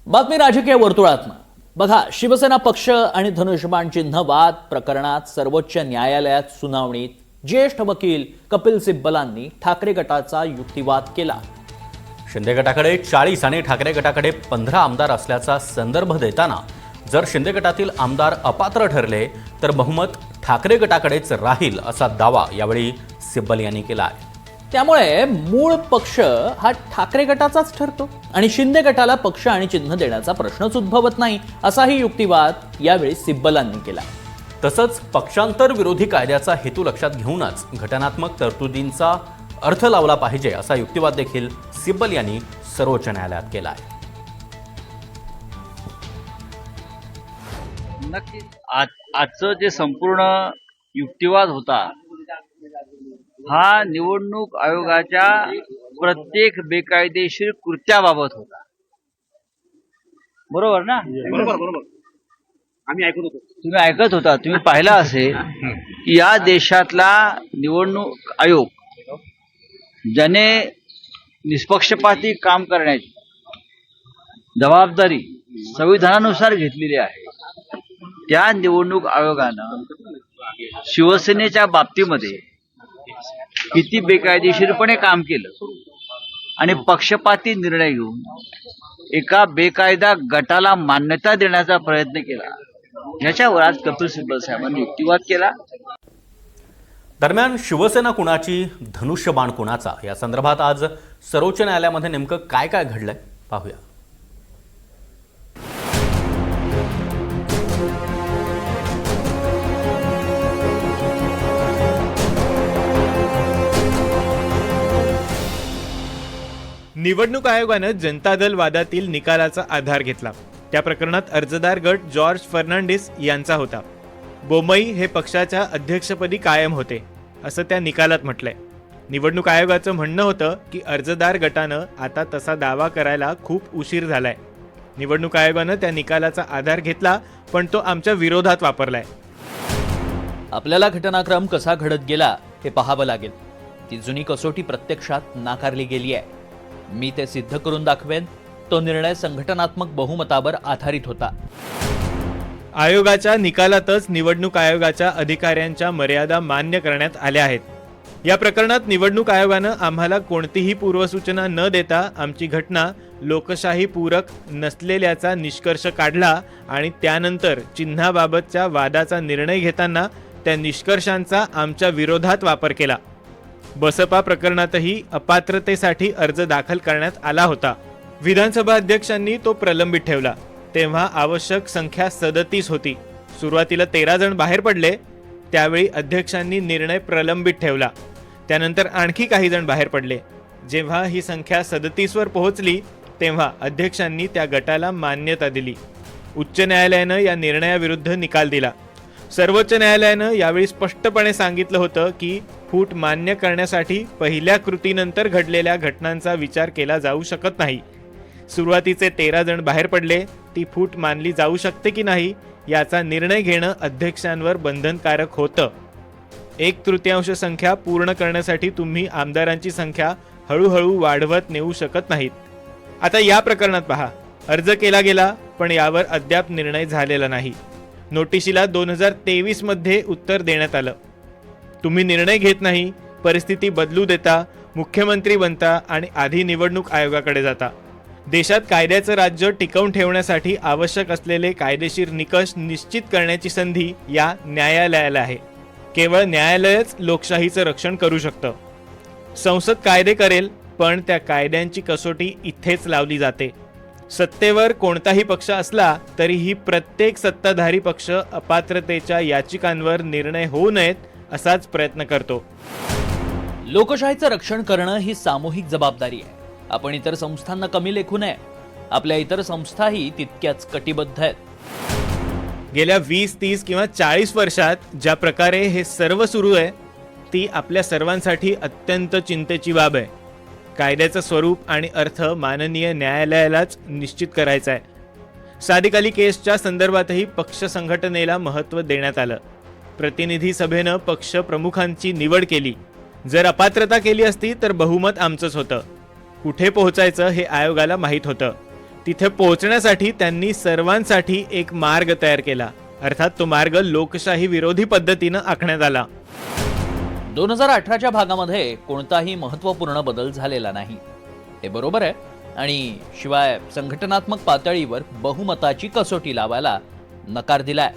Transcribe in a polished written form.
बातमी राजकीय वर्तुळातनं बघा, शिवसेना पक्ष आणि धनुष्यबाण चिन्ह वाद प्रकरणात सर्वोच्च न्यायालयात सुनावणीत ज्येष्ठ वकील कपिल सिब्बलांनी ठाकरे गटाचा युक्तिवाद केला। शिंदे गटाकडे 40 आणि ठाकरे गटाकडे 15 आमदार असल्याचा संदर्भ देताना जर शिंदे गटातील आमदार अपात्र ठरले तर बहुमत ठाकरे गटाकडेच राहील असा दावा यावेळी सिब्बल यांनी केला आहे। त्यामुळे मूळ पक्ष हा ठाकरे गटाचाच ठरतो आणि शिंदे गटाला पक्ष आणि चिन्ह देण्याचा प्रश्नच उद्भवत नाही, असाही युक्तिवाद यावेळी सिब्बलांनी केला। तसंच पक्षांतर विरोधी कायद्याचा हेतू लक्षात घेऊनच घटनात्मक तरतुदींचा अर्थ लावला पाहिजे असा युक्तिवाद देखील सिब्बल यांनी सर्वोच्च न्यायालयात केला आहे। नक्कीच आजचं जे संपूर्ण युक्तिवाद होता हा निवडणूक आयोगाच्या प्रत्येक बेकायदेशीर कृत्याबाबत होता। बरोबर ना? बरोबर आम्ही ऐकत होतो, तुम्ही ऐकत होता, तुम्ही पाहिलं असेल की या देशातला निवडणूक आयोग ज्याने निष्पक्षपाती काम करण्याची जबाबदारी संविधानानुसार घेतलेली आहे त्या निवडणूक आयोगानं शिवसेनेच्या बाबतीमध्ये किती बेकायदेशीरपणे काम केलं आणि पक्षपाती निर्णय घेऊन एका बेकायदा गटाला मान्यता देण्याचा प्रयत्न केला, याच्यावर आज कपिल सिब्बल साहेबांनी युक्तिवाद केला। दरम्यान शिवसेना कुणाची, धनुष्यबाण कुणाचा या संदर्भात आज सर्वोच्च न्यायालयामध्ये नेमकं काय काय घडलंय पाहूया। निवडणूक आयोगानं जनता दल वादातील निकालाचा आधार घेतला। त्या प्रकरणात अर्जदार गट जॉर्ज फर्नांडिस यांचा होता। बोमई हे पक्षाच्या अध्यक्षपदी कायम होते असं त्या निकालात म्हटलंय। निवडणूक आयोगाचं म्हणणं होतं की अर्जदार गटानं आता तसा दावा करायला खूप उशीर झालाय। निवडणूक आयोगानं त्या निकालाचा आधार घेतला पण तो आमच्या विरोधात वापरलाय। आपल्याला घटनाक्रम कसा घडत गेला हे पाहावं लागेल। ती जुनी कसोटी प्रत्यक्षात नाकारली गेली आहे। मी ते सिद्ध करून दाखवेन। तो निर्णय संघटनात्मक बहुमतावर आधारित होता। आयोगाच्या निकालातच निवडणूक आयोगाच्या अधिकाऱ्यांच्या मर्यादा मान्य करण्यात आल्या आहेत। या प्रकरणात निवडणूक आयोगानं आम्हाला कोणतीही पूर्वसूचना न देता आमची घटना लोकशाही पूरक नसलेल्याचा निष्कर्ष काढला आणि त्यानंतर चिन्हाबाबतच्या वादाचा निर्णय घेताना त्या निष्कर्षांचा आमच्या विरोधात वापर केला। बसपा प्रकरणातही अपात्रतेसाठी अर्ज दाखल करण्यात आला होता। विधानसभा अध्यक्षांनी तो प्रलंबित ठेवला तेव्हा आवश्यक संख्या 37 होती। सुरुवातीला 13 जण बाहेर पडले, त्यावेळी अध्यक्षांनी निर्णय प्रलंबित ठेवला। त्यानंतर आणखी काही जण बाहेर पडले। जेव्हा ही संख्या 37 वर पोहोचली तेव्हा अध्यक्षांनी त्या गटाला मान्यता दिली। उच्च न्यायालयानं या निर्णयाविरुद्ध निकाल दिला। सर्वोच्च न्यायालयानं यावेळी स्पष्टपणे सांगितलं होतं की फूट मान्य करण्यासाठी पहिल्या कृतीनंतर घडलेल्या घटनांचा विचार केला जाऊ शकत नाही। सुरुवातीचे 13 जण बाहेर पडले, ती फूट मानली जाऊ शकते की नाही याचा निर्णय घेणं अध्यक्षांवर बंधनकारक होतं। 1/3 संख्या पूर्ण करण्यासाठी तुम्ही आमदारांची संख्या हळूहळू वाढवत नेऊ शकत नाहीत। आता या प्रकरणात पहा, अर्ज केला गेला पण यावर अद्याप निर्णय झालेला नाही। नोटिशीला 2023 मध्ये उत्तर देण्यात आलं। तुम्ही निर्णय घेत नाही, परिस्थिती बदलू देता, मुख्यमंत्री बनता आणि आधी निवडणूक आयोगाकडे जाता। देशात कायद्याचं राज्य टिकवून ठेवण्यासाठी आवश्यक असलेले कायदेशीर निकष निश्चित करण्याची संधी या न्यायालयाला आहे। केवळ न्यायालयच लोकशाहीचं रक्षण करू शकतं। संसद कायदे करेल पण त्या कायद्यांची कसोटी इथेच लावली जाते। सत्तेवर कोणताही पक्ष असला तरीही प्रत्येक सत्ताधारी पक्ष अपात्रतेच्या याचिकांवर निर्णय होऊ नयेत असाच प्रयत्न करतो। लोकशाहीचं रक्षण करणं ही सामूहिक जबाबदारी आहे। आपण इतर संस्थांना कमी लेखू नये। आपल्या इतर संस्थाही तितक्याच कटिबद्ध आहेत। गेल्या 20, 30 किंवा 40 वर्षात ज्या प्रकारे हे सर्व सुरू आहे ती आपल्या सर्वांसाठी अत्यंत चिंतेची बाब आहे। कायद्याचं स्वरूप आणि अर्थ माननीय न्यायालयालाच निश्चित करायचा आहे। सादिक अली केसच्या संदर्भातही पक्ष संघटनेला महत्त्व देण्यात आलं। प्रतिनिधी सभेनं पक्ष प्रमुखांची निवड केली। जर अपात्रता केली असती तर बहुमत आमचंच होतं। कुठे पोहोचायचं हे आयोगाला माहीत होतं, तिथे पोहोचण्यासाठी त्यांनी सर्वांसाठी एक मार्ग तयार केला, अर्थात तो मार्ग लोकशाही विरोधी पद्धतीनं आखण्यात आला. 2018च्या भागामध्ये कोणताही महत्त्वपूर्ण बदल झालेला नाही, हे बरोबर आहे. आणि शिवाय संघटनात्मक पातळीवर बहुमताची कसोटी लावायला नकार दिलाय.